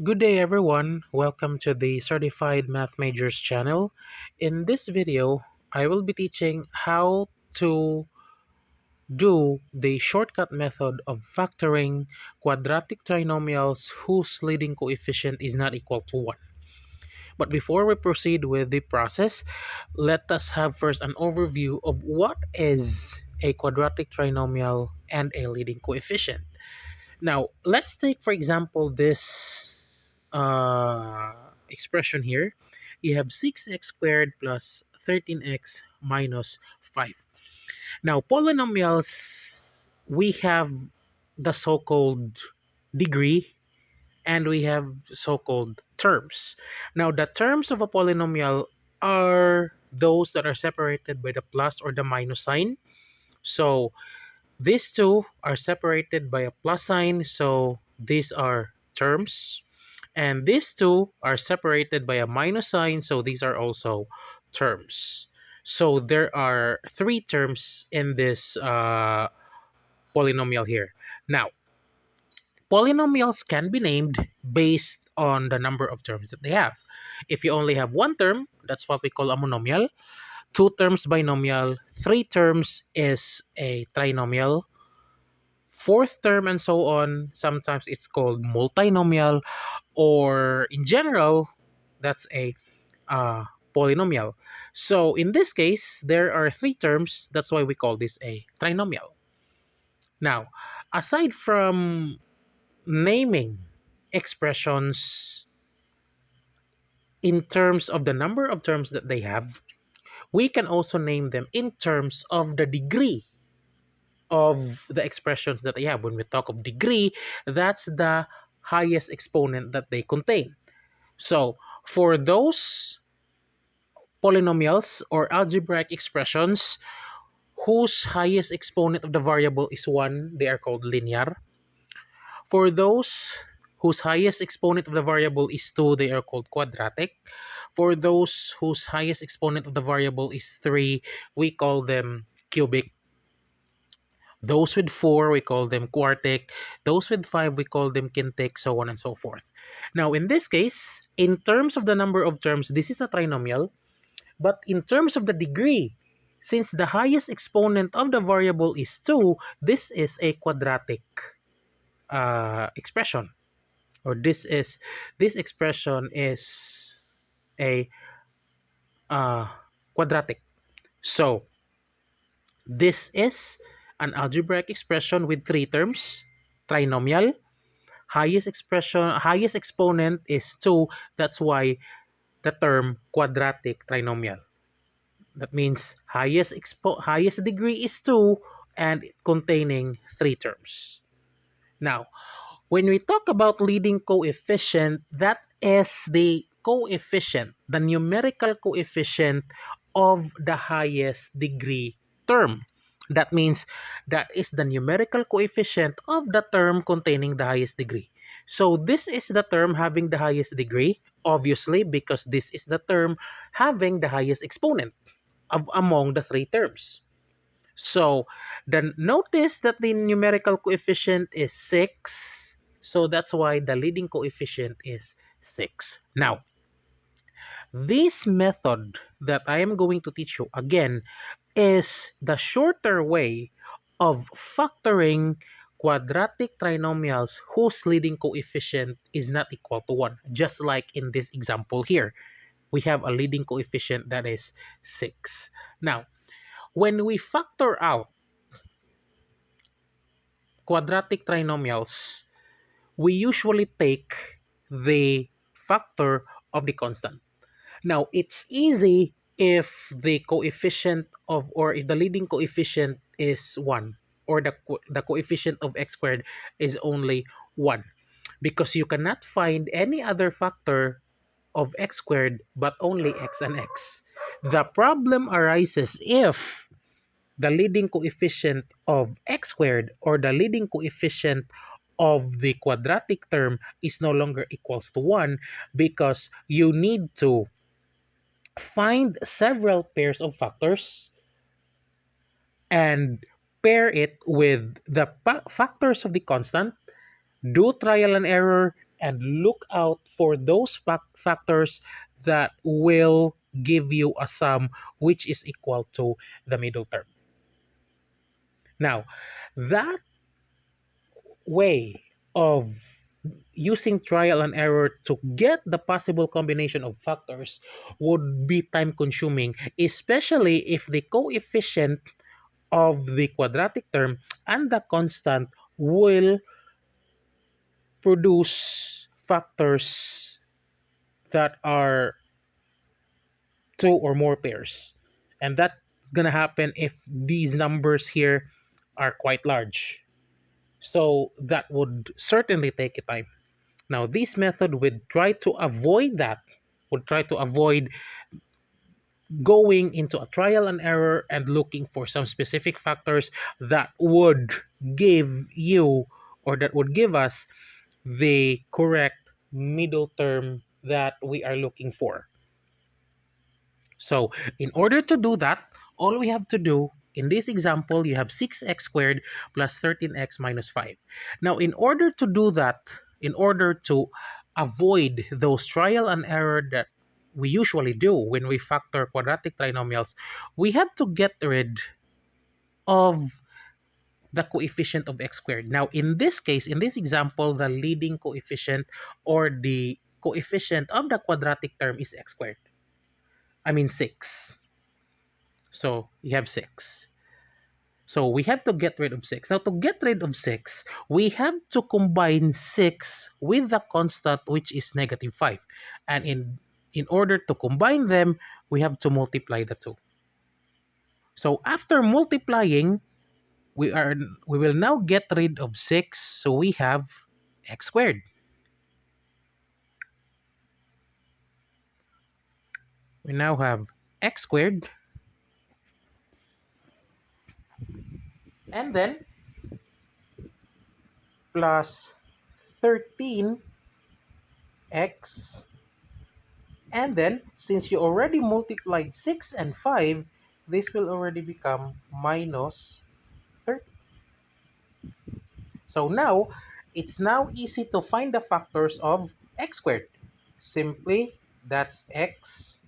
Good day everyone, welcome to the Certified Math Majors channel. In this video, I will be teaching how to do the shortcut method of factoring quadratic trinomials whose leading coefficient is not equal to 1. But before we proceed with the process, let us have first an overview of what is a quadratic trinomial and a leading coefficient. Now, let's take, for example, this expression here. You have 6x squared plus 13x minus 5. Now, polynomials, we have the so-called degree and we have so-called terms. Now, the terms of a polynomial are those that are separated by the plus or the minus sign. So, these two are separated by a plus sign, so these are terms. And these two are separated by a minus sign, so these are also terms. So there are three terms in this polynomial here. Now, polynomials can be named based on the number of terms that they have. If you only have one term, that's what we call a monomial. Two terms binomial, three terms is a trinomial, fourth term and so on. Sometimes it's called multinomial, or in general, that's a polynomial. So in this case, there are three terms. That's why we call this a trinomial. Now, aside from naming expressions in terms of the number of terms that they have, we can also name them in terms of the degree of the expressions that they have. When we talk of degree, that's the highest exponent that they contain. So for those polynomials or algebraic expressions whose highest exponent of the variable is 1, they are called linear. For those whose highest exponent of the variable is 2, they are called quadratic. For those whose highest exponent of the variable is 3, we call them cubic. Those with 4, we call them quartic. Those with 5, we call them quintic, so on and so forth. Now, in this case, in terms of the number of terms, this is a trinomial. But in terms of the degree, since the highest exponent of the variable is 2, this is a quadratic expression. Or this expression is a quadratic. So, this is an algebraic expression with three terms, trinomial. Highest exponent is 2. That's why the term quadratic trinomial. That means highest degree is 2 and containing three terms. Now, when we talk about leading coefficient, that is the coefficient, the numerical coefficient of the highest degree term. That means that is the numerical coefficient of the term containing the highest degree. So this is the term having the highest degree, obviously, because this is the term having the highest exponent among the three terms. So then notice that the numerical coefficient is 6. So that's why the leading coefficient is 6. Now, this method that I am going to teach you again is the shorter way of factoring quadratic trinomials whose leading coefficient is not equal to 1. Just like in this example here, we have a leading coefficient that is 6. Now, when we factor out quadratic trinomials, we usually take the factor of the constant. Now, it's easy if the coefficient of, or if the leading coefficient is 1, or the coefficient of x squared is only 1, because you cannot find any other factor of x squared but only x and x. The problem arises if the leading coefficient of x squared or the leading coefficient of the quadratic term is no longer equals to 1, because you need to find several pairs of factors and pair it with the factors of the constant, do trial and error, and look out for those factors that will give you a sum which is equal to the middle term. Now, that way of using trial and error to get the possible combination of factors would be time consuming, especially if the coefficient of the quadratic term and the constant will produce factors that are two or more pairs. And that's going to happen if these numbers here are quite large. So that would certainly take a time. Now, this method would try to avoid that, would try to avoid going into a trial and error and looking for some specific factors that would give you, or that would give us, the correct middle term that we are looking for. So in order to do that, all we have to do, in this example, you have 6x squared plus 13x minus 5. Now, in order to do that, in order to avoid those trial and error that we usually do when we factor quadratic trinomials, we have to get rid of the coefficient of x squared. Now, in this case, in this example, the leading coefficient or the coefficient of the quadratic term is x squared. I mean 6. So you have 6. So we have to get rid of 6. Now, to get rid of 6, we have to combine 6 with the constant, which is negative 5. And in order to combine them, we have to multiply the two. So after multiplying, we will now get rid of 6. So we have x squared. We now have x squared. And then plus 13x, and then since you already multiplied 6 and 5, this will already become minus 30. So now it's now easy to find the factors of x squared. Simply that's x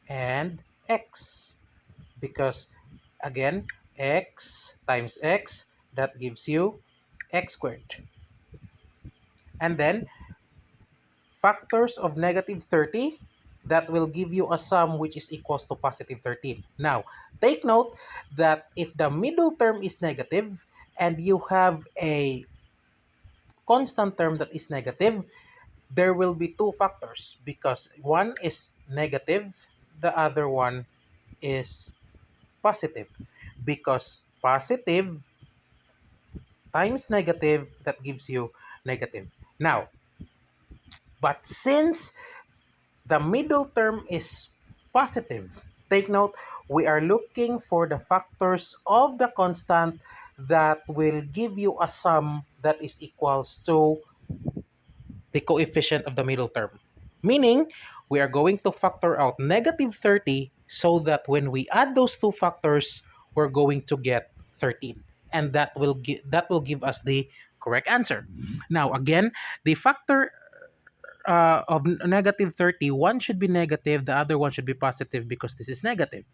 and x, because again x times x, that gives you x squared. And then factors of negative 30, that will give you a sum which is equals to positive 13. Now, take note that if the middle term is negative and you have a constant term that is negative, there will be two factors because one is negative, the other one is positive. Because positive times negative, that gives you negative. Now, but since the middle term is positive, take note, we are looking for the factors of the constant that will give you a sum that is equals to the coefficient of the middle term. Meaning, we are going to factor out negative 30 so that when we add those two factors, we're going to get 13. And that will give us the correct answer. Now, again, the factor of negative 30, one should be negative, the other one should be positive because this is negative.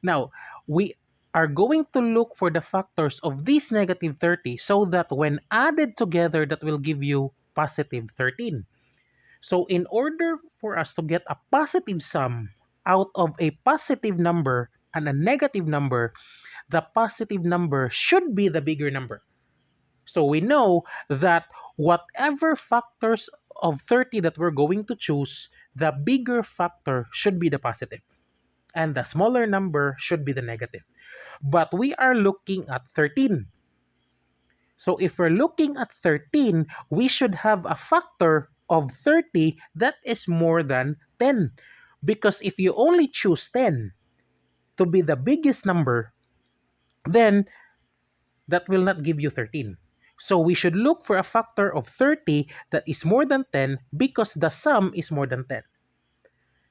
Now, we are going to look for the factors of this negative 30 so that when added together, that will give you positive 13. So in order for us to get a positive sum out of a positive number and a negative number, the positive number should be the bigger number. So we know that whatever factors of 30 that we're going to choose, the bigger factor should be the positive, and the smaller number should be the negative. But we are looking at 13. So if we're looking at 13, we should have a factor of 30 that is more than 10. Because if you only choose 10 to be the biggest number, then that will not give you 13. So we should look for a factor of 30 that is more than 10 because the sum is more than 10.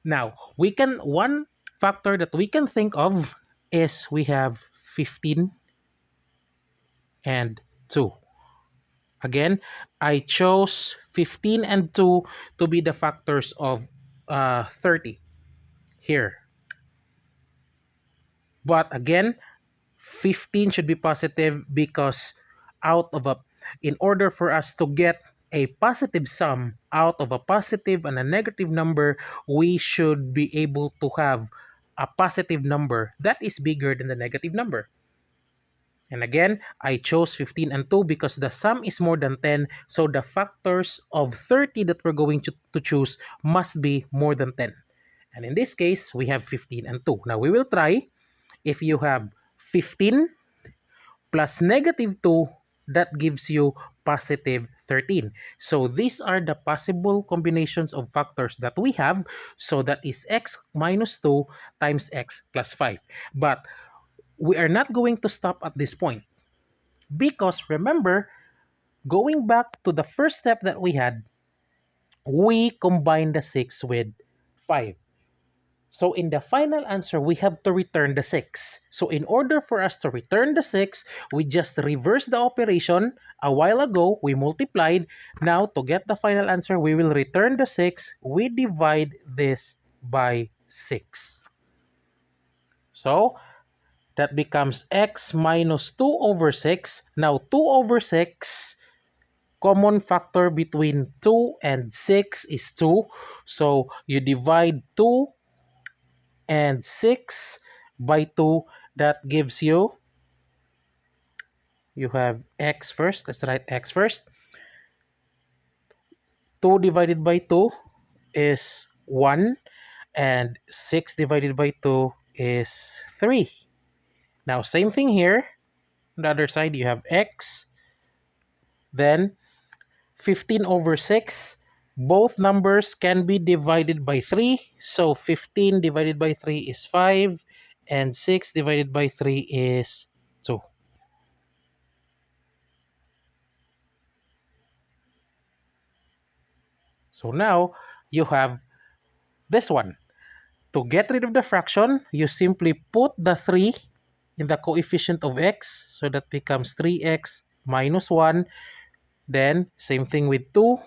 Now, one factor that we can think of is we have 15 and 2. Again, I chose 15 and 2 to be the factors of 30 here. But again, 15 should be positive because out of a in order for us to get a positive sum out of a positive and a negative number, we should be able to have a positive number that is bigger than the negative number. And again, I chose 15 and 2 because the sum is more than 10. So the factors of 30 that we're going to choose must be more than 10. And in this case, we have 15 and 2. Now we will try if you have 15 plus negative 2, that gives you positive 13. So these are the possible combinations of factors that we have. So that is x minus 2 times x plus 5. But we are not going to stop at this point because remember, going back to the first step that we had, we combined the 6 with 5. So in the final answer, we have to return the 6. So in order for us to return the 6, we just reverse the operation. A while ago, we multiplied. Now, to get the final answer, we will return the 6. We divide this by 6. So that becomes x minus 2 over 6. Now, 2 over 6, common factor between 2 and 6 is 2. So you divide 2 and 6 by 2, that gives you have x first. Let's write x first. 2 divided by 2 is 1 and 6 divided by 2 is 3. Now same thing here. On the other side, you have x, then 15 over 6. Both numbers can be divided by 3. So 15 divided by 3 is 5 and 6 divided by 3 is 2. So now you have this one. To get rid of the fraction, you simply put the 3 in the coefficient of x. So that becomes 3x minus 1. Then same thing with 2.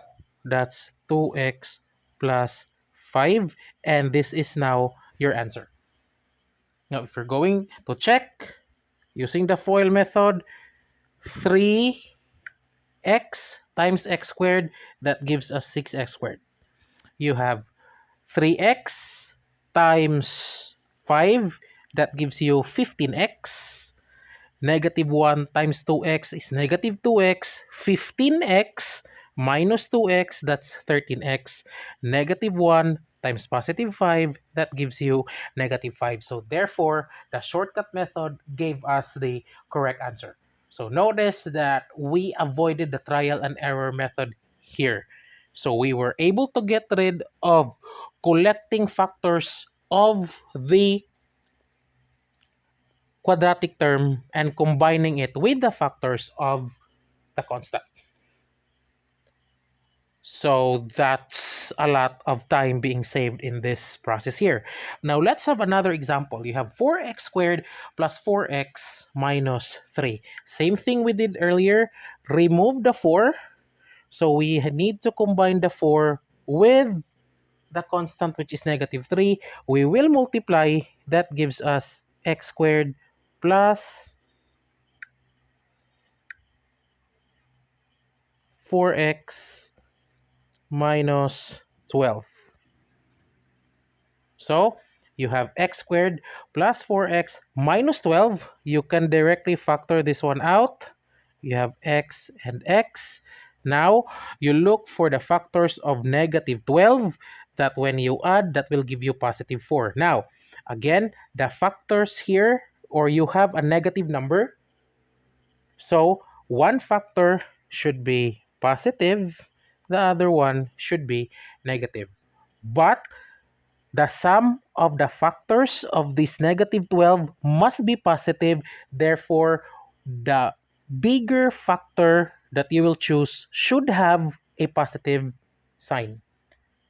That's 2x plus 5. And this is now your answer. Now if you're going to check using the FOIL method, 3x times x squared, that gives us 6x squared. You have 3x times 5, that gives you 15x. Negative 1 times 2x is negative 2x. 15x minus 2x, that's 13x. Negative 1 times positive 5, that gives you negative 5. So therefore, the shortcut method gave us the correct answer. So notice that we avoided the trial and error method here. So we were able to get rid of collecting factors of the quadratic term and combining it with the factors of the constant. So that's a lot of time being saved in this process here. Now let's have another example. You have 4x squared plus 4x minus 3. Same thing we did earlier. Remove the 4. So we need to combine the 4 with the constant, which is negative 3. We will multiply. That gives us x squared plus 4x minus 12. So you have x squared plus 4x minus 12. You can directly factor this one out. You have x and x. Now you look for the factors of negative 12, that when you add, that will give you positive 4. Now again, the factors here, or you have a negative number, so one factor should be positive, the other one should be negative. But the sum of the factors of this negative 12 must be positive. Therefore, the bigger factor that you will choose should have a positive sign.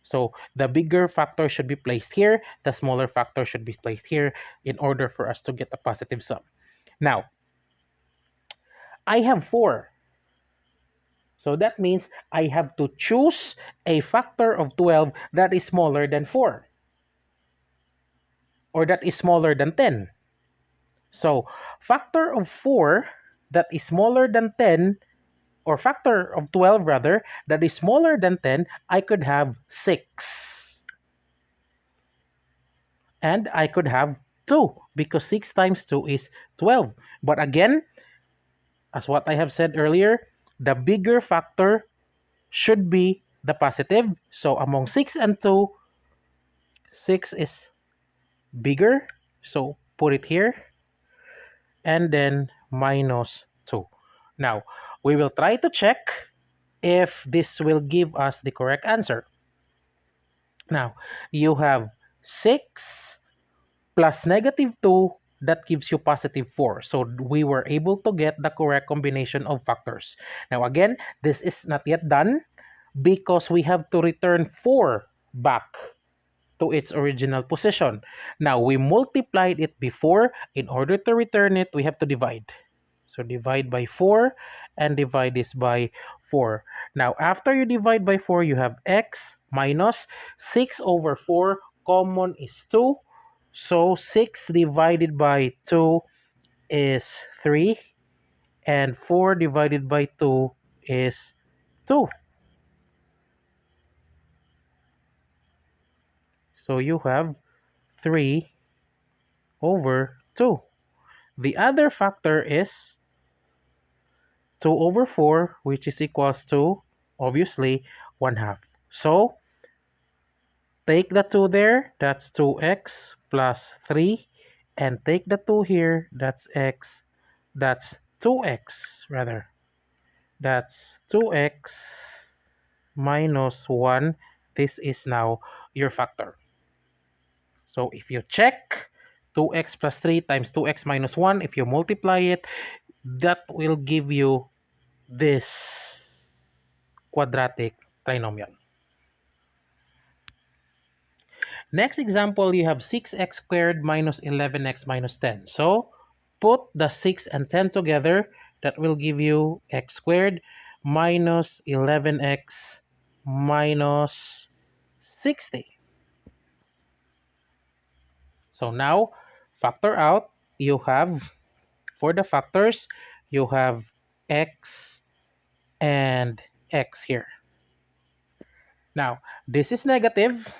So the bigger factor should be placed here. The smaller factor should be placed here in order for us to get a positive sum. Now, I have 4. So that means I have to choose a factor of 12 that is smaller than 4 or that is smaller than 10. So factor of 4 that is smaller than 10, or factor of 12 rather, that is smaller than 10, I could have 6. And I could have 2 because 6 times 2 is 12. But again, as what I have said earlier, the bigger factor should be the positive. So among 6 and 2, 6 is bigger. So put it here. And then minus 2. Now, we will try to check if this will give us the correct answer. Now, you have 6 plus negative 2, that gives you positive 4. So we were able to get the correct combination of factors. Now again, this is not yet done because we have to return 4 back to its original position. Now we multiplied it before. In order to return it, we have to divide. So divide by 4 and divide this by 4. Now after you divide by 4, you have x minus 6 over 4. Common is 2. So 6 divided by 2 is 3. And 4 divided by 2 is 2. So you have 3 over 2. The other factor is 2 over 4, which is equals to, obviously, 1/2. So take the 2 there, that's 2x plus 3. And take the 2 here, that's x, that's 2x rather. That's 2x minus 1. This is now your factor. So if you check 2x plus 3 times 2x minus 1, if you multiply it, that will give you this quadratic trinomial. Next example, you have 6x squared minus 11x minus 10. So put the 6 and 10 together. That will give you x squared minus 11x minus 60. So now, factor out. You have, for the factors, you have x and x here. Now, this is negative.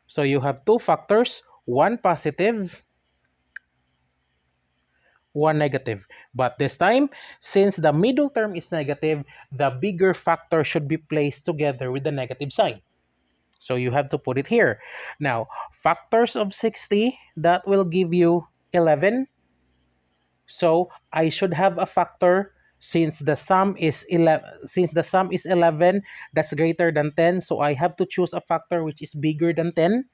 So you have two factors, one positive, one negative. But this time, since the middle term is negative, the bigger factor should be placed together with the negative sign. So you have to put it here. Now, factors of 60, that will give you 11. So I should have a factor since the sum is 11, that's greater than 10. So I have to choose a factor which is bigger than 10.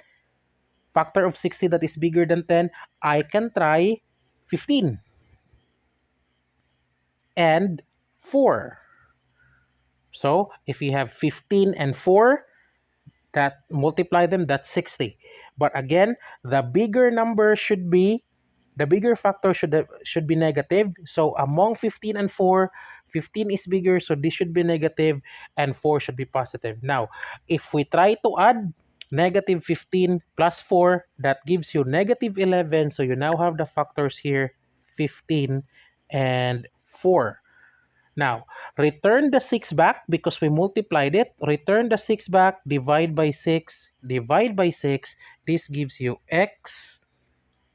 Factor of 60 that is bigger than 10, I can try 15 and 4. So if you have 15 and 4, that multiply them, that's 60. But again, the bigger number should be, the bigger factor should be negative. So among 15 and 4, 15 is bigger, so this should be negative, and 4 should be positive. Now, if we try to add negative 15 plus 4, that gives you negative 11. So you now have the factors here, 15 and 4. Now, return the 6 back because we multiplied it. Return the 6 back, divide by 6, divide by 6. This gives you x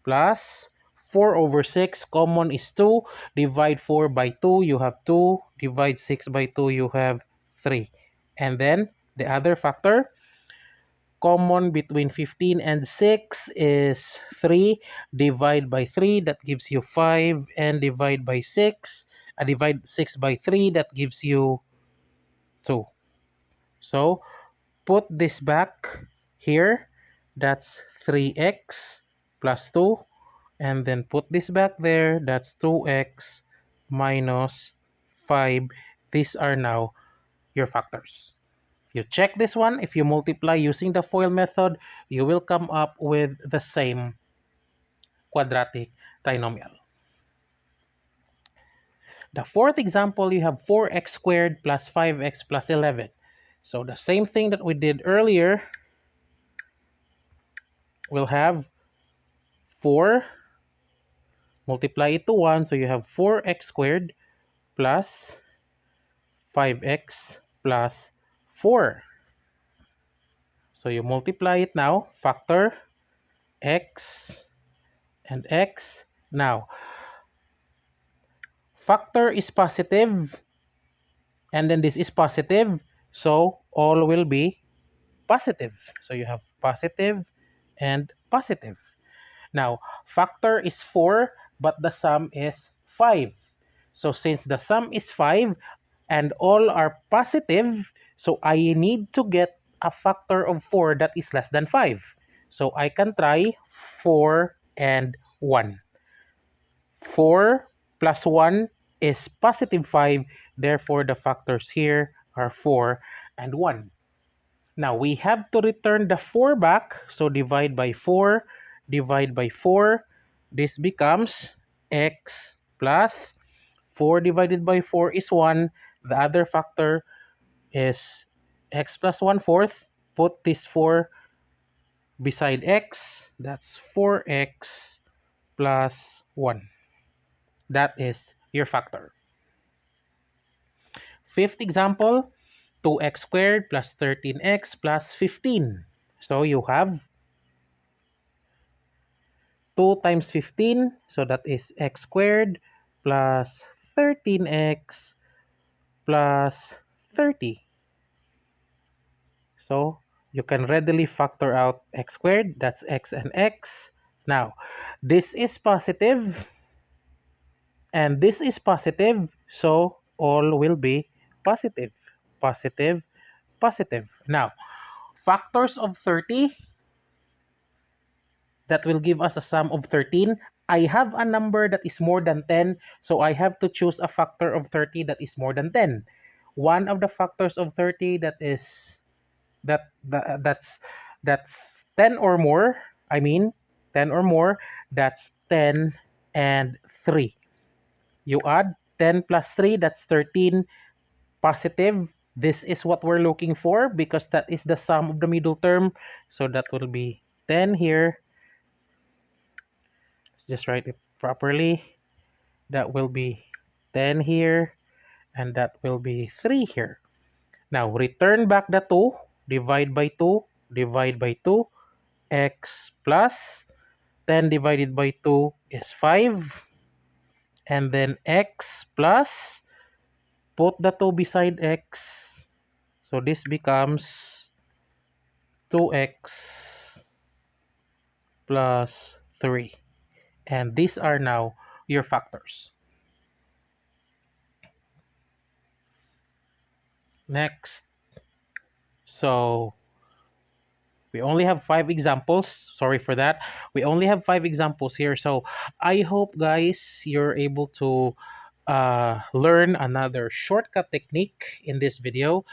plus 4 over 6. Common is 2. Divide 4 by 2, you have 2. Divide 6 by 2, you have 3. And then, the other factor, common between 15 and 6 is 3. Divide by 3, that gives you 5. And divide by 6, divide 6 by 3, that gives you 2. So, put this back here. That's 3x plus 2. And then put this back there. That's 2x minus 5. These are now your factors. If you check this one, if you multiply using the FOIL method, you will come up with the same quadratic trinomial. The fourth example, you have 4x squared plus 5x plus 11. So the same thing that we did earlier, we'll have 4, multiply it to 1, so you have 4x squared plus 5x plus 4. So you multiply it now, factor x and x. Now, factor is positive, and then this is positive, so all will be positive. So you have positive and positive. Now, factor is 4, but the sum is 5. So since the sum is 5 and all are positive, so I need to get a factor of 4 that is less than 5. So I can try 4 and 1. 4 plus 1 is positive 5. Therefore, the factors here are 4 and 1. Now, we have to return the 4 back. So, divide by 4. Divide by 4. This becomes x plus 4 divided by 4 is 1. The other factor is x plus 1/4. Put this 4 beside x. That's 4x plus 1. That is your factor. Fifth example, 2x squared plus 13x plus 15. So you have 2 times 15, so that is x squared plus 13x plus 30. So you can readily factor out x squared, that's x and x. Now, this is positive and this is positive, so all will be positive, positive, positive. Now, factors of 30, that will give us a sum of 13. I have a number that is more than 10, so I have to choose a factor of 30 that is more than 10. One of the factors of 30 that's 10 or more, I mean 10 or more, that's 10 and 3. You add 10 plus 3, that's 13, positive. This is what we're looking for because that is the sum of the middle term. So that will be 10 here. Let's just write it properly. That will be 10 here, and that will be 3 here. Now, return back the 2, divide by 2, divide by 2, x plus 10 divided by 2 is 5, and then x plus, put the 2 beside x, so this becomes 2x plus 3. And these are now your factors. Next. So we only have 5 examples. Sorry for that. We only have 5 examples here. So I hope, guys, you're able to learn another shortcut technique in this video.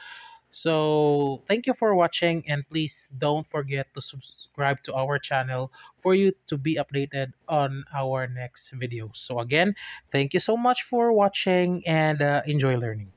So thank you for watching, and please don't forget to subscribe to our channel for you to be updated on our next videos. So again, thank you so much for watching, and enjoy learning.